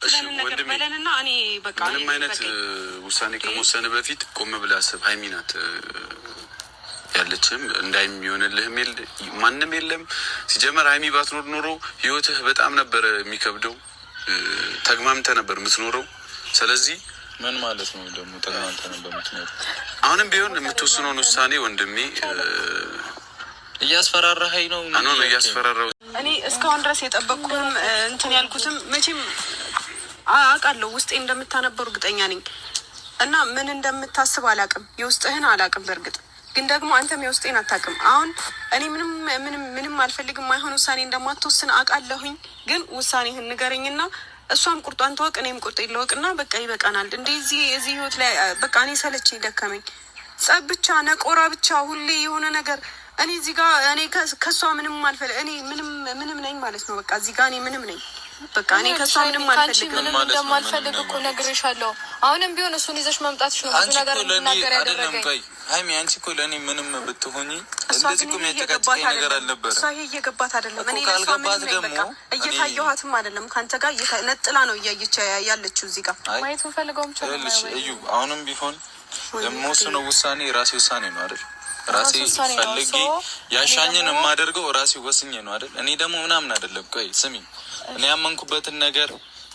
ለምን ነገር በለንና እኔ በቃ ምንም አይነት ውሳኔ ከመወሰን በፊት ቆም ብለህ አስብ። ሃይሚ ናት ያለችም እንዳይሚሆንልህም ማንንም የለም። ሲጀመር ሃይሚ ባትኖር ኖሮ ህይወትህ በጣም ነበር የሚከብደው። ተግማምተህ ነበር የምትኖረው። ስለዚህ ምን ማለት ነው ደግሞ ተግማምተህ ነበር የምትኖረው? አሁንም ቢሆን የምትወስነውን ውሳኔ ወንድሜ እያስፈራራኸኝ ነው። ነው እያስፈራራው። እኔ እስካሁን ድረስ የጠበቅኩትም እንትን ያልኩትም መቼም አውቃለሁ ውስጤ እንደምታነበው እርግጠኛ ነኝ። እና ምን እንደምታስብ አላውቅም፣ የውስጥህን አላውቅም። በእርግጥ ግን ደግሞ አንተም የውስጤን አታውቅም። አሁን እኔ ምንም አልፈልግም፣ ማይሆን ውሳኔ እንደማትወስን አውቃለሁኝ። ግን ውሳኔህን ንገረኝና እሷም ቁርጧን ተወቅ፣ እኔም ቁርጤን ልወቅና በቃ ይበቃናል። እንደዚህ እዚህ ህይወት ላይ በቃ እኔ ሰለችኝ፣ ደከመኝ። ጸብ ብቻ ነቆራ ብቻ ሁሌ የሆነ ነገር እኔ እዚህ ጋር እኔ ከሷ ምንም አልፈልግ እኔ ምንም ነኝ ማለት ነው። በቃ እዚህ ጋር እኔ ምንም ነኝ። በቃ እኔ ከሷ ምንም አልፈልግም። ምንም እንደማልፈልግ እኮ ነግሬሻለሁ። አሁንም ቢሆን እሱን ይዘሽ መምጣትሽ ነው ብዙ ነገር ልናገር ያደረገኝ። ሃይሚ አንቺ እኮ ለእኔ ምንም ብትሆኚ እንደዚህ እኮ የሚያጨቃጭቀኝ ነገር አልነበረ። እሷ ይሄ እየገባት አይደለም። እኔ ለሷ ምንም ነኝ። በቃ እየታየኋትም አይደለም። ከአንተ ጋር ነጥላ ነው እያየች ያለችው እዚህ ጋር ማየት እንፈልገውም ቻለሽ። እዩ አሁንም ቢሆን የምወስነው ውሳኔ ራሴ ውሳኔ ነው አይደል? ራሴ ፈልጌ ያሻኝን የማደርገው ራሴ ወስኜ ነው አይደል? እኔ ደግሞ ምናምን አይደለም። ቆይ ስሚ፣ እኔ ያመንኩበትን ነገር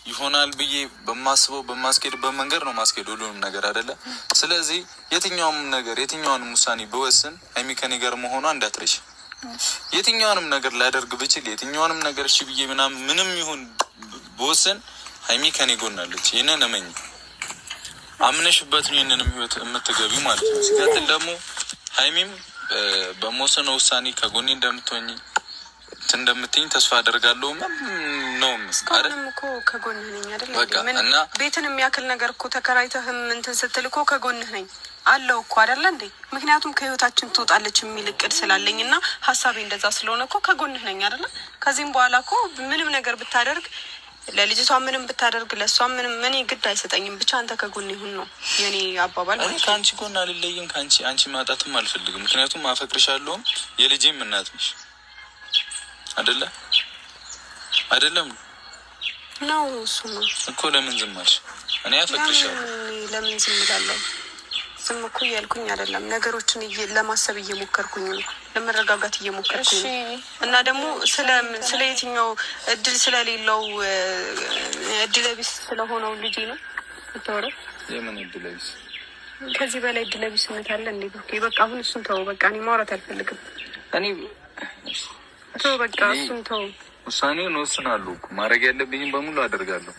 ይሆናል ብዬ በማስበው በማስኬድበት መንገድ ነው ማስኬድ ሁሉንም ነገር አይደለ? ስለዚህ የትኛውንም ውሳኔ ብወስን ሃይሚ ከኔ ጋር መሆኗ እንዳትረሽ። የትኛውንም ነገር ላደርግ ብችል የትኛውንም ነገር እሺ ብዬ ምንም ይሁን ብወስን ሃይሚ ከኔ ጎን አለች። ይሄንን እመኝ። አምነሽበት ነው ይሄንንም ህይወት የምትገቢው ማለት ነው። ሲቀጥል ደግሞ ሃይሚም በመወሰነው ውሳኔ ከጎኔ እንደምትኝ ተስፋ አደርጋለሁ። ነው እስካሁንም እኮ ከጎንህ ነኝ አይደል? እና ቤትን የሚያክል ነገር እኮ ተከራይተህም እንትን ስትል እኮ ከጎንህ ነኝ አለው እኮ አይደለ እንዴ? ምክንያቱም ከህይወታችን ትወጣለች የሚል እቅድ ስላለኝ እና ሀሳቤ እንደዛ ስለሆነ እኮ ከጎንህ ነኝ አይደለ? ከዚህም በኋላ እኮ ምንም ነገር ብታደርግ ለልጅቷ ምንም ብታደርግ ለሷ ምንም እኔ ግድ አይሰጠኝም። ብቻ አንተ ከጎን ይሁን ነው የኔ አባባል። እኔ ከአንቺ ጎን አልለይም፣ አንቺ ማጣትም አልፈልግም። ምክንያቱም አፈቅርሻለሁም የልጄም እናት ነሽ አይደለም ነው እሱ ነው እኮ። ለምን ዝም አልሽ? እኔ አፈቅርሻለሁ። ለምን ዝም እላለሁ? ዝም እኮ እያልኩኝ አይደለም፣ ነገሮችን ለማሰብ እየሞከርኩኝ ነው፣ ለመረጋጋት እየሞከርኩኝ ነው። እና ደግሞ ስለ የትኛው እድል ስለሌለው እድለቢስ ስለሆነው ልጅ ነው የምታወራው? የምን እድለቢስ? ከዚህ በላይ እድለቢስነት አለ እንዴ? በቃ አሁን እሱን ተው፣ በቃ እኔ ማውራት አልፈልግም። እኔ ተው፣ በቃ እሱን ተው። ውሳኔውን እወስናለሁ እኮ ማድረግ ያለብኝም በሙሉ አደርጋለሁ።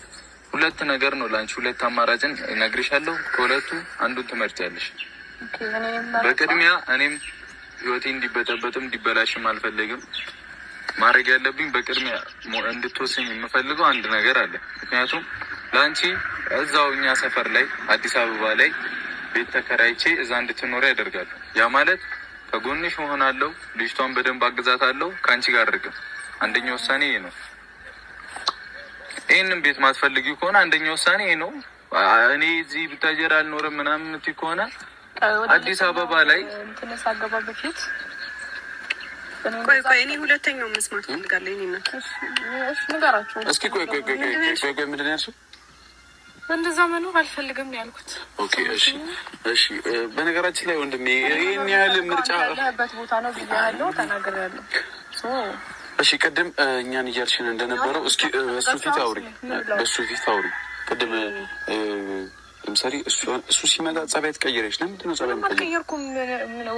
ሁለት ነገር ነው ላንቺ፣ ሁለት አማራጭን እነግርሻለሁ። ከሁለቱ አንዱን ትመርጫለሽ። በቅድሚያ እኔም ህይወቴ እንዲበጠበጥም እንዲበላሽም አልፈልግም። ማድረግ ያለብኝ በቅድሚያ እንድትወስኝ የምፈልገው አንድ ነገር አለ። ምክንያቱም ላንቺ እዛው እኛ ሰፈር ላይ አዲስ አበባ ላይ ቤት ተከራይቼ እዛ እንድትኖሪ ያደርጋሉ። ያ ማለት ከጎንሽ እሆናለሁ፣ ልጅቷን በደንብ አግዛታለሁ፣ ከአንቺ ጋር አድርግም። አንደኛው ውሳኔ ይሄ ነው። ይሄንን ቤት ማትፈልጊው ከሆነ አንደኛው ውሳኔ ይሄ ነው። እኔ እዚህ ብታጀራ አልኖርም ምናምን የምትይ ከሆነ አዲስ አበባ ላይ ተነሳገባ በፊት ቆይ እኔ ሁለተኛው መስማት ፈልጋለሁ። እኔ ነው ንገራችሁ እስኪ ቆይ ምንድን ነው ያልሽው? እንደዛ መኖር አልፈልግም ነው ያልኩት። ኦኬ እሺ። በነገራችን ላይ ወንድሜ ይሄን ያህል ምርጫ ያለበት ቦታ ነው ብያለሁ፣ ተናግሬያለሁ። እሺ ቅድም እኛን እያልሽን እንደነበረው እስኪ በሱ ፊት አውሪ። ቅድም ለምሳሌ እሱ ሲመጣ ጸባይ ትቀይረሽ። ለምንድን ነው ጸባይ አልቀየርኩም?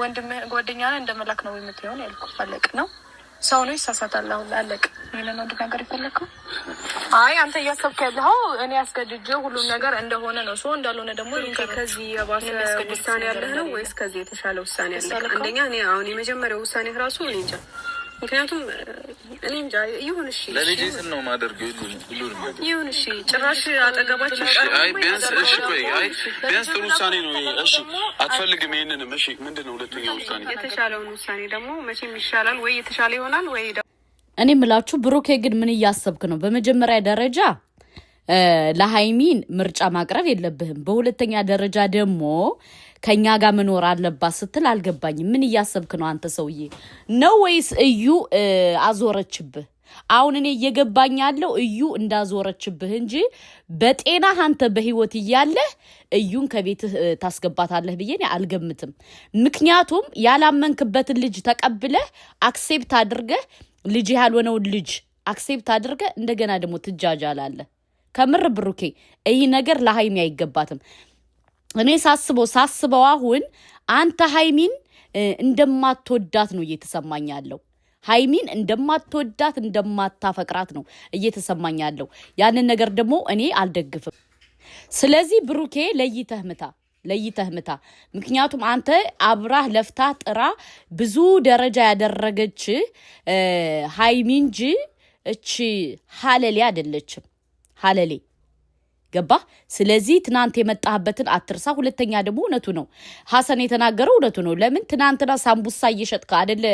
ወንድም ጓደኛ ነን እንደመላክ ነው የምትሆን ያልኩት። አለቅ ነው ሰው ነው ይሳሳታል። አሁን አለቅ ይሄንን ነው ነገር ይፈልከው። አይ አንተ እያሰብክ ያለው እኔ አስገድጄው ሁሉም ነገር እንደሆነ ነው። ሰው እንዳልሆነ ደግሞ ከዚህ የባሰ ውሳኔ ያለህ ነው ወይስ ከዚህ የተሻለ ውሳኔ ያለህ? አንደኛ እኔ አሁን የመጀመሪያው ውሳኔ ራሱ እኔ እንጃ። ምክንያቱም እኔ እንጃ ይሁን። እሺ ለልጄ ስል ነው ማደርገው ይሁን። እሺ ጭራሽ አጠገባችን አይ ቢያንስ ቢያንስ ጥሩ ውሳኔ ነው። እሺ አትፈልግም ይሄንንም። እሺ ምንድነው ሁለተኛው ውሳኔ? የተሻለውን ውሳኔ ደግሞ መቼም ይሻላል ወይ የተሻለ ይሆናል ወይ እኔ ምላችሁ ብሩኬ ግን ምን እያሰብክ ነው? በመጀመሪያ ደረጃ ለሃይሚን ምርጫ ማቅረብ የለብህም። በሁለተኛ ደረጃ ደግሞ ከኛ ጋር መኖር አለባት ስትል አልገባኝም። ምን እያሰብክ ነው አንተ ሰውዬ? ነው ወይስ እዩ አዞረችብህ? አሁን እኔ እየገባኝ ያለው እዩ እንዳዞረችብህ እንጂ በጤና አንተ በህይወት እያለህ እዩን ከቤትህ ታስገባታለህ ብዬ እኔ አልገምትም። ምክንያቱም ያላመንክበትን ልጅ ተቀብለህ አክሴፕት አድርገህ ልጅ ያልሆነው ልጅ አክሴፕት አድርገህ እንደገና ደግሞ ትጃጃላለህ። ከምር ብሩኬ ይሄ ነገር ለሃይሚ አይገባትም። እኔ ሳስበው አሁን አንተ ሃይሚን እንደማትወዳት ነው እየተሰማኝ ያለው። ሃይሚን እንደማትወዳት እንደማታፈቅራት ነው እየተሰማኝ ያለው። ያንን ነገር ደግሞ እኔ አልደግፍም። ስለዚህ ብሩኬ ለይተህ ምታ። ምክንያቱም አንተ አብራህ ለፍታ ጥራ ብዙ ደረጃ ያደረገች ሃይሚ እንጂ እቺ ሀለሌ አይደለችም። ሀለሌ ገባ? ስለዚህ ትናንት የመጣህበትን አትርሳ። ሁለተኛ ደግሞ እውነቱ ነው ሐሰን የተናገረው እውነቱ ነው። ለምን ትናንትና ሳምቡሳ እየሸጥከ አይደለ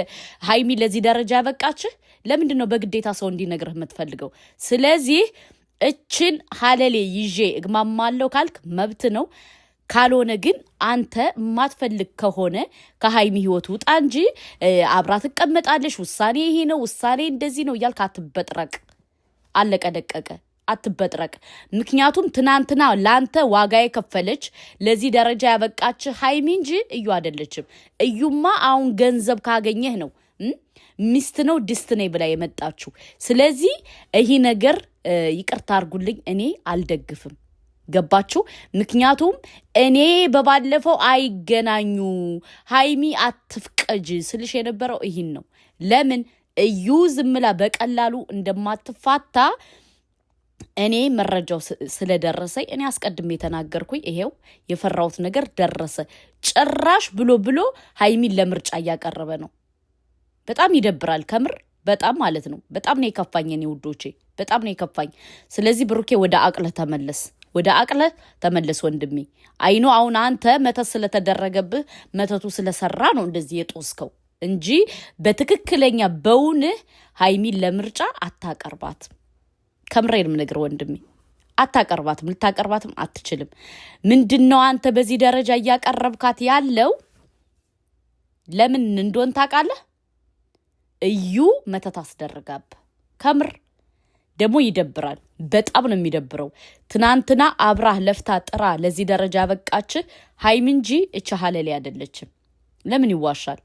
ሃይሚ ለዚህ ደረጃ ያበቃችህ? ለምንድን ነው በግዴታ ሰው እንዲነግርህ የምትፈልገው? ስለዚህ እችን ሀለሌ ይዤ እግማማለሁ ካልክ መብት ነው። ካልሆነ ግን አንተ የማትፈልግ ከሆነ ከሃይሚ ህይወት ውጣ እንጂ አብራ ትቀመጣለሽ። ውሳኔ ይሄ ነው፣ ውሳኔ እንደዚህ ነው እያልክ አትበጥረቅ። አለቀ ደቀቀ። አትበጥረቅ። ምክንያቱም ትናንትና ላንተ ዋጋ የከፈለች ለዚህ ደረጃ ያበቃች ሃይሚ እንጂ እዩ አይደለችም። እዩማ አሁን ገንዘብ ካገኘህ ነው ሚስት ነው ድስት ነኝ ብላ የመጣችው። ስለዚህ ይሄ ነገር ይቅርታ አድርጉልኝ እኔ አልደግፍም። ገባችሁ? ምክንያቱም እኔ በባለፈው አይገናኙ ሃይሚ አትፍቀጅ ስልሽ የነበረው ይሄን ነው። ለምን እዩ ዝምላ በቀላሉ እንደማትፋታ እኔ መረጃው ስለደረሰኝ እኔ አስቀድሜ ተናገርኩኝ። ይሄው የፈራውት ነገር ደረሰ። ጭራሽ ብሎ ሃይሚን ለምርጫ እያቀረበ ነው። በጣም ይደብራል ከምር በጣም ማለት ነው። በጣም ነው የከፋኝ እኔ ውዶቼ፣ በጣም ነው የከፋኝ። ስለዚህ ብሩኬ ወደ አቅለ ተመለስ ወንድሜ። አይኖ አሁን አንተ መተት ስለተደረገብህ መተቱ ስለሰራ ነው እንደዚህ የጦስከው እንጂ በትክክለኛ በውንህ ሃይሚን ለምርጫ አታቀርባትም። ከምሬንም ነገር ወንድሜ አታቀርባትም፣ ልታቀርባትም አትችልም። ምንድነው አንተ በዚህ ደረጃ እያቀረብካት ያለው ለምን እንደሆነ ታውቃለህ? እዩ መተት አስደረጋብ። ከምር ደግሞ ይደብራል። በጣም ነው የሚደብረው። ትናንትና አብራህ ለፍታ ጥራ ለዚህ ደረጃ በቃች ሃይሚ እንጂ እቺ ሀለሌ አይደለችም። ለምን ይዋሻል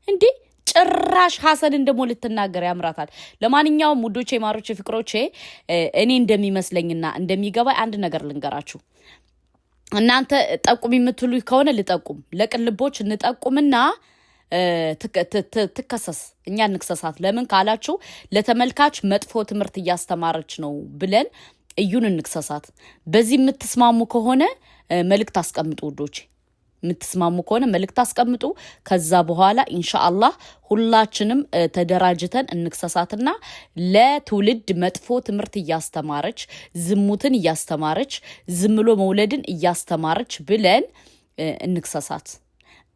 እንዴ? ጭራሽ ሐሰንን ደግሞ ልትናገር ያምራታል። ለማንኛውም ውዶቼ፣ ማሮቼ፣ ፍቅሮቼ እኔ እንደሚመስለኝና እንደሚገባ አንድ ነገር ልንገራችሁ። እናንተ ጠቁም የምትሉ ከሆነ ልጠቁም፣ ለቅልቦች እንጠቁምና ትከሰስ፣ እኛ እንክሰሳት። ለምን ካላችሁ ለተመልካች መጥፎ ትምህርት እያስተማረች ነው ብለን እዩን እንክሰሳት። በዚህ የምትስማሙ ከሆነ መልእክት አስቀምጡ ውዶቼ፣ የምትስማሙ ከሆነ መልእክት አስቀምጡ። ከዛ በኋላ ኢንሻአላህ ሁላችንም ተደራጅተን እንክሰሳትና ለትውልድ መጥፎ ትምህርት እያስተማረች ዝሙትን እያስተማረች ዝምሎ መውለድን እያስተማረች ብለን እንክሰሳት።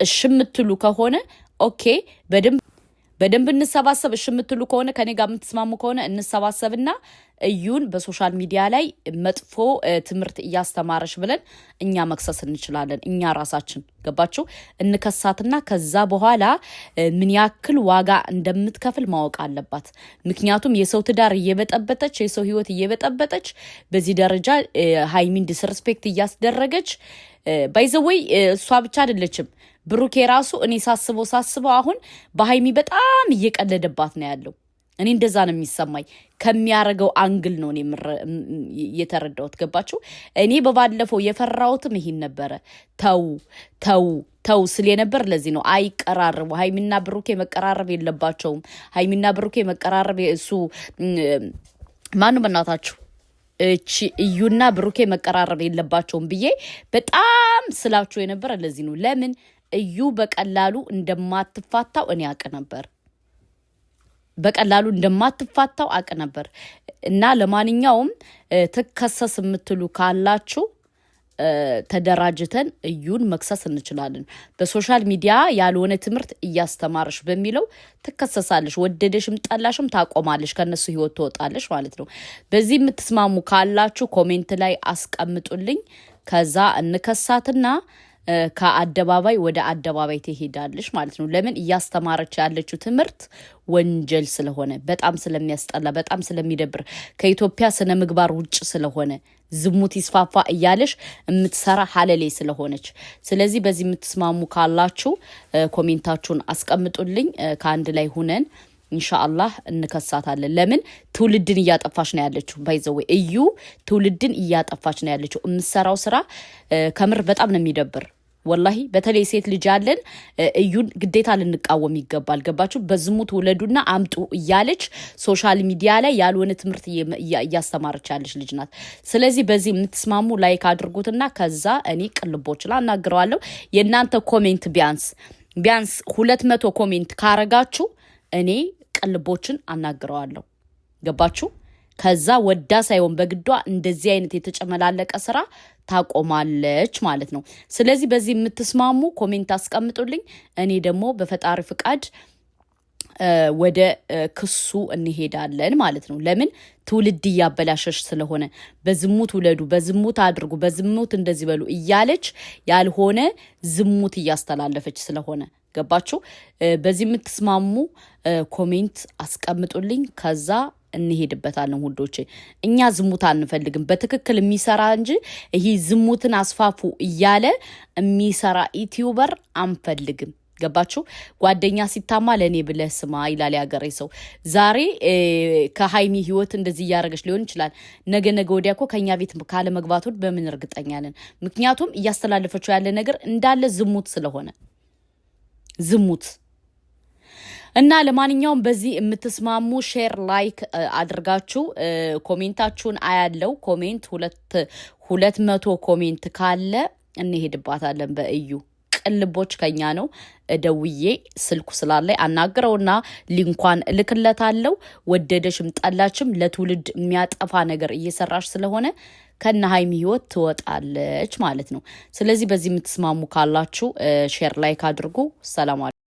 እሺ የምትሉ ከሆነ ኦኬ፣ በደንብ እንሰባሰብ። እሺ የምትሉ ከሆነ ከኔ ጋር የምትስማሙ ከሆነ እንሰባሰብና እዩን በሶሻል ሚዲያ ላይ መጥፎ ትምህርት እያስተማረች ብለን እኛ መክሰስ እንችላለን። እኛ ራሳችን ገባችሁ እንከሳትና ከዛ በኋላ ምን ያክል ዋጋ እንደምትከፍል ማወቅ አለባት። ምክንያቱም የሰው ትዳር እየበጠበጠች የሰው ህይወት እየበጠበጠች በዚህ ደረጃ ሃይሚን ዲስሪስፔክት እያስደረገች ባይዘወይ እሷ ብቻ አይደለችም። ብሩኬ ራሱ እኔ ሳስበው አሁን በሃይሚ በጣም እየቀለደባት ነው ያለው። እኔ እንደዛ ነው የሚሰማኝ። ከሚያረገው አንግል ነው እኔ የተረዳሁት። ገባችሁ? እኔ በባለፈው የፈራሁትም ይሄን ነበረ። ተው ስል የነበር ለዚህ ነው። አይቀራረቡ። ሃይሚና ብሩኬ መቀራረብ የለባቸውም። ሃይሚና ብሩኬ መቀራረብ እሱ ማኑ በእናታችሁ እቺ እዩና ብሩኬ መቀራረብ የለባቸውም ብዬ በጣም ስላችሁ የነበረ ለዚህ ነው። ለምን እዩ በቀላሉ እንደማትፋታው እኔ አውቅ ነበር። በቀላሉ እንደማትፋታው አውቅ ነበር። እና ለማንኛውም ትከሰስ የምትሉ ካላችሁ ተደራጅተን እዩን መክሰስ እንችላለን። በሶሻል ሚዲያ ያልሆነ ትምህርት እያስተማረሽ በሚለው ትከሰሳለሽ። ወደደሽም ጠላሽም ታቆማለሽ፣ ከነሱ ህይወት ትወጣለሽ ማለት ነው። በዚህ የምትስማሙ ካላችሁ ኮሜንት ላይ አስቀምጡልኝ። ከዛ እንከሳትና ከአደባባይ ወደ አደባባይ ትሄዳለች ማለት ነው። ለምን እያስተማረች ያለችው ትምህርት ወንጀል ስለሆነ በጣም ስለሚያስጠላ በጣም ስለሚደብር ከኢትዮጵያ ስነ ምግባር ውጭ ስለሆነ ዝሙት ይስፋፋ እያለሽ የምትሰራ ሀለሌ ስለሆነች ስለዚህ በዚህ የምትስማሙ ካላችሁ ኮሜንታችሁን አስቀምጡልኝ ከአንድ ላይ ሁነን ኢንሻአላህ እንከሳታለን ለምን ትውልድን እያጠፋች ነው ያለችው ባይዘው እዩ ትውልድን እያጠፋች ነው ያለችው የምትሰራው ስራ ከምር በጣም ነው የሚደብር ወላሂ በተለይ ሴት ልጅ ያለን እዩን ግዴታ ልንቃወም ይገባል ገባችሁ በዝሙት ወለዱና አምጡ እያለች ሶሻል ሚዲያ ላይ ያልሆነ ትምህርት እያስተማረች ያለች ልጅ ናት ስለዚህ በዚህ የምትስማሙ ላይክ አድርጉትና ከዛ እኔ ቅልቦች ላናግረዋለሁ የእናንተ ኮሜንት ቢያንስ 200 ኮሜንት ካረጋችሁ እኔ ቅልቦችን አናግረዋለሁ ገባችሁ ከዛ ወዳ ሳይሆን በግዷ እንደዚህ አይነት የተጨመላለቀ ስራ ታቆማለች ማለት ነው ስለዚህ በዚህ የምትስማሙ ኮሜንት አስቀምጡልኝ እኔ ደግሞ በፈጣሪ ፍቃድ ወደ ክሱ እንሄዳለን ማለት ነው ለምን ትውልድ ያበላሸሽ ስለሆነ በዝሙት ውለዱ በዝሙት አድርጉ በዝሙት እንደዚህ በሉ እያለች ያልሆነ ዝሙት እያስተላለፈች ስለሆነ ገባችሁ በዚህ የምትስማሙ ኮሜንት አስቀምጡልኝ ከዛ እንሄድበታለን ሁዶቼ እኛ ዝሙት አንፈልግም በትክክል የሚሰራ እንጂ ይሄ ዝሙትን አስፋፉ እያለ የሚሰራ ዩቲዩበር አንፈልግም ገባችሁ ጓደኛ ሲታማ ለኔ ብለህ ስማ ይላል ያገሬ ሰው ዛሬ ከሃይሚ ህይወት እንደዚህ ያረጋሽ ሊሆን ይችላል ነገ ወዲያኮ ከኛ ቤት ካለ መግባቱ በምን እርግጠኛ ነን ምክንያቱም እያስተላለፈችው ያለ ነገር እንዳለ ዝሙት ስለሆነ ዝሙት እና ለማንኛውም በዚህ የምትስማሙ ሼር ላይክ አድርጋችሁ ኮሜንታችሁን አያለው ኮሜንት 200 ኮሜንት ካለ እንሄድባታለን በእዩ ቅልቦች ከኛ ነው ደውዬ ስልኩ ስላለይ አናግረውና ሊንኳን እልክለታለሁ ወደደሽም ጠላችም ለትውልድ የሚያጠፋ ነገር እየሰራሽ ስለሆነ ከነ ሃይሚ ህይወት ትወጣለች ማለት ነው ስለዚህ በዚህ የምትስማሙ ካላችሁ ሼር ላይክ አድርጉ ሰላም